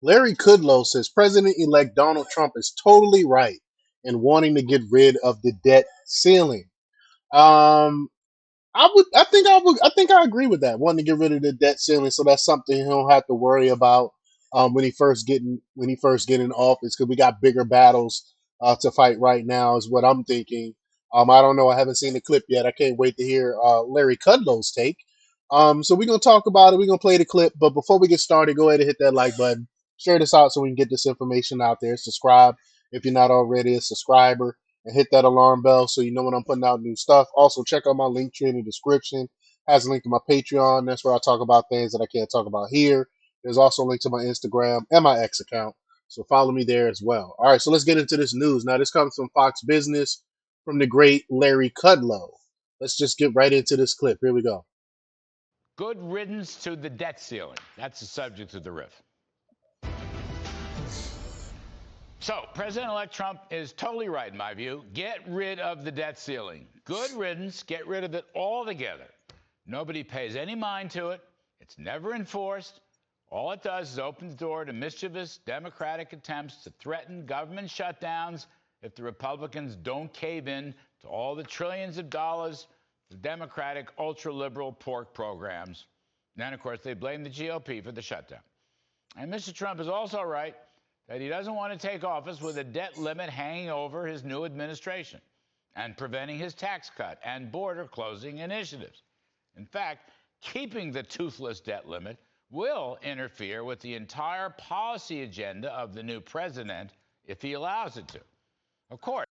Larry Kudlow says President-elect Donald Trump is totally right in wanting to get rid of the debt ceiling. Um, I think I agree with that. Wanting to get rid of the debt ceiling, so that's something he don't have to worry about when he first get in office. Because we got bigger battles to fight right now, is what I'm thinking. I don't know. I haven't seen the clip yet. I can't wait to hear Larry Kudlow's take. So we're gonna talk about it. We're gonna play the clip, but before we get started, go ahead and hit that like button. Share this out so we can get this information out there. Subscribe if you're not already a subscriber, and hit that alarm bell so you know when I'm putting out new stuff. Also, check out my link tree in the description. Has a link to my Patreon. That's where I talk about things that I can't talk about here. There's also a link to my Instagram and my X account. So follow me there as well. All right, so let's get into this news. Now, this comes from Fox Business from the great Larry Kudlow. Let's just get right into this clip. Here we go. Good riddance to the debt ceiling. That's the subject of the riff. So, President-elect Trump is totally right, in my view. Get rid of the debt ceiling. Good riddance. Get rid of it altogether. Nobody pays any mind to it. It's never enforced. All it does is open the door to mischievous Democratic attempts to threaten government shutdowns if the Republicans don't cave in to all the trillions of dollars for Democratic ultra-liberal pork programs. And then, of course, they blame the GOP for the shutdown. And Mr. Trump is also right that he doesn't want to take office with a debt limit hanging over his new administration and preventing his tax cut and border closing initiatives. In fact, keeping the toothless debt limit will interfere with the entire policy agenda of the new president if he allows it to. Of course.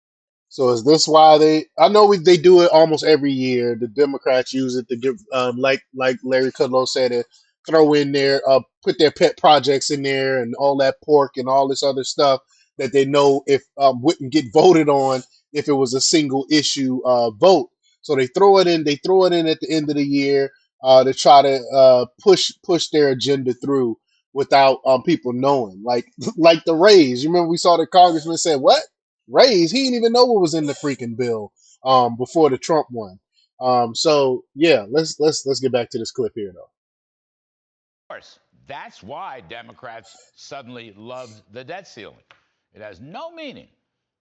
So is this why I know they do it almost every year. The Democrats use it to give, like Larry Kudlow said, it throw in there, put their pet projects in there, and all that pork and all this other stuff that they know if wouldn't get voted on if it was a single issue vote. So they throw it in. They throw it in at the end of the year to try to push their agenda through without people knowing. Like the raise. You remember we saw the congressman said what? Raise. He didn't even know what was in the freaking bill before the Trump one. So yeah, let's get back to this clip here though. Course, that's why Democrats suddenly loved the debt ceiling. It has no meaning,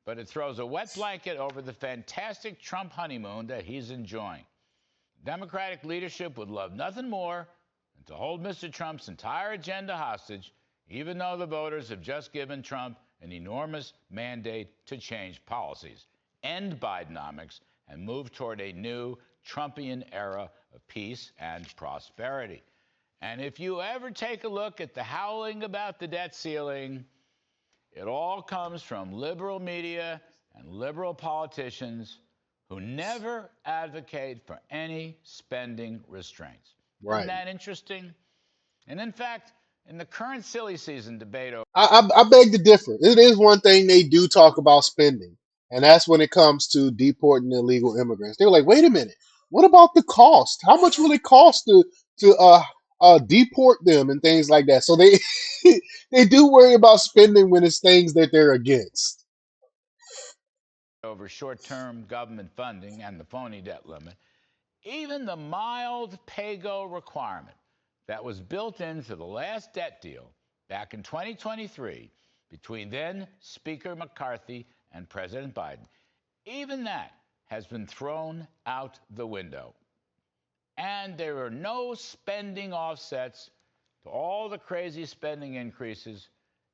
but it throws a wet blanket over the fantastic Trump honeymoon that he's enjoying. Democratic leadership would love nothing more than to hold Mr. Trump's entire agenda hostage, even though the voters have just given Trump an enormous mandate to change policies, end Bidenomics, and move toward a new Trumpian era of peace and prosperity. And if you ever take a look at the howling about the debt ceiling, it all comes from liberal media and liberal politicians who never advocate for any spending restraints. Isn't Right. that interesting? And in fact, in the current silly season debate over I beg to differ. It is one thing they do talk about spending, and that's when it comes to deporting illegal immigrants. They were like, wait a minute, what about the cost? How much will it cost to deport them and things like that? So they they do worry about spending when it's things that they're against. short-term government funding and the phony debt limit, even the mild pay-go requirement that was built into the last debt deal back in 2023 between then Speaker McCarthy and President Biden, even that has been thrown out the window. And there are no spending offsets to all the crazy spending increases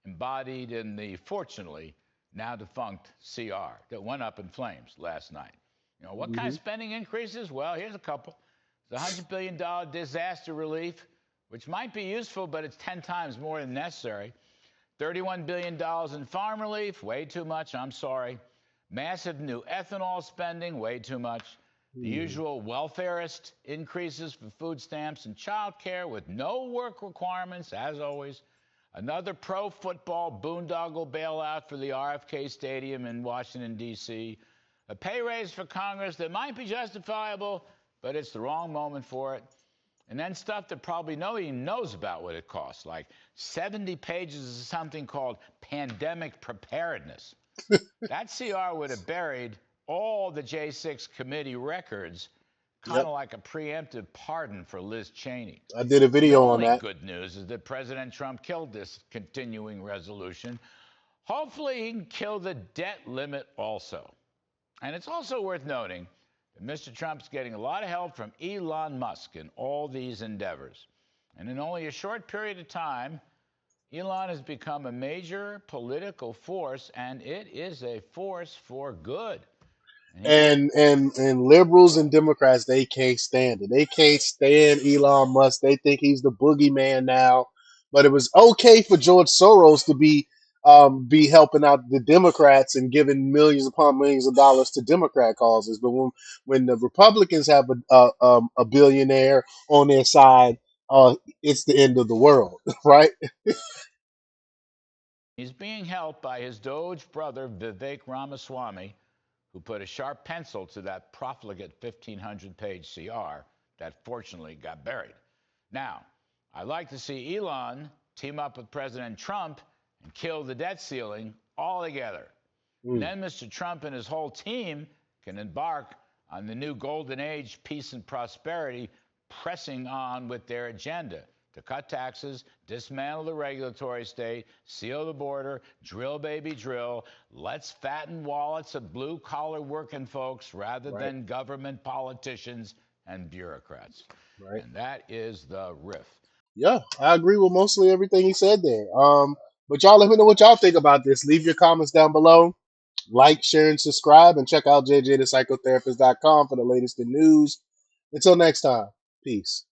embodied in the, fortunately, now defunct CR that went up in flames last night. You know, what kind of Hmm. spending increases? Well, here's a couple. The $100 billion disaster relief, which might be useful, but it's 10 times more than necessary. $31 billion in farm relief, way too much, I'm sorry. Massive new ethanol spending, way too much. The usual welfarist increases for food stamps and child care with no work requirements, as always. Another pro-football boondoggle bailout for the RFK Stadium in Washington, D.C. A pay raise for Congress that might be justifiable, but it's the wrong moment for it. And then stuff that probably nobody knows about what it costs, like 70 pages of something called pandemic preparedness. That CR would have buried all the J6 committee records kind Yep. of like a preemptive pardon for Liz Cheney. I did a The video on only that. good news is that President Trump killed this continuing resolution. Hopefully, he can kill the debt limit also. And it's also worth noting that Mr. Trump's getting a lot of help from Elon Musk in all these endeavors. And in only a short period of time, Elon has become a major political force, and it is a force for good. And he And liberals and Democrats, they can't stand it. They can't stand Elon Musk. They think he's the boogeyman now. But it was okay for George Soros to be helping out the Democrats and giving millions upon millions of dollars to Democrat causes. But when the Republicans have a billionaire on their side, it's the end of the world, right? he's being helped by his Doge brother, Vivek Ramaswamy, who put a sharp pencil to that profligate 1,500-page CR that fortunately got buried. Now, I'd like to see Elon team up with President Trump and kill the debt ceiling altogether. And Mm, then Mr. Trump and his whole team can embark on the new golden age, peace and prosperity, pressing on with their agenda to cut taxes, dismantle the regulatory state, seal the border, drill, baby, drill. Let's fatten wallets of blue collar working folks rather right, than government politicians and bureaucrats. right. And that is the riff. Yeah, I agree with mostly everything he said there. But y'all let me know what y'all think about this. Leave your comments down below. Like, share, and subscribe, and check out jjthepsychotherapist.com for the latest in news. Until next time, peace.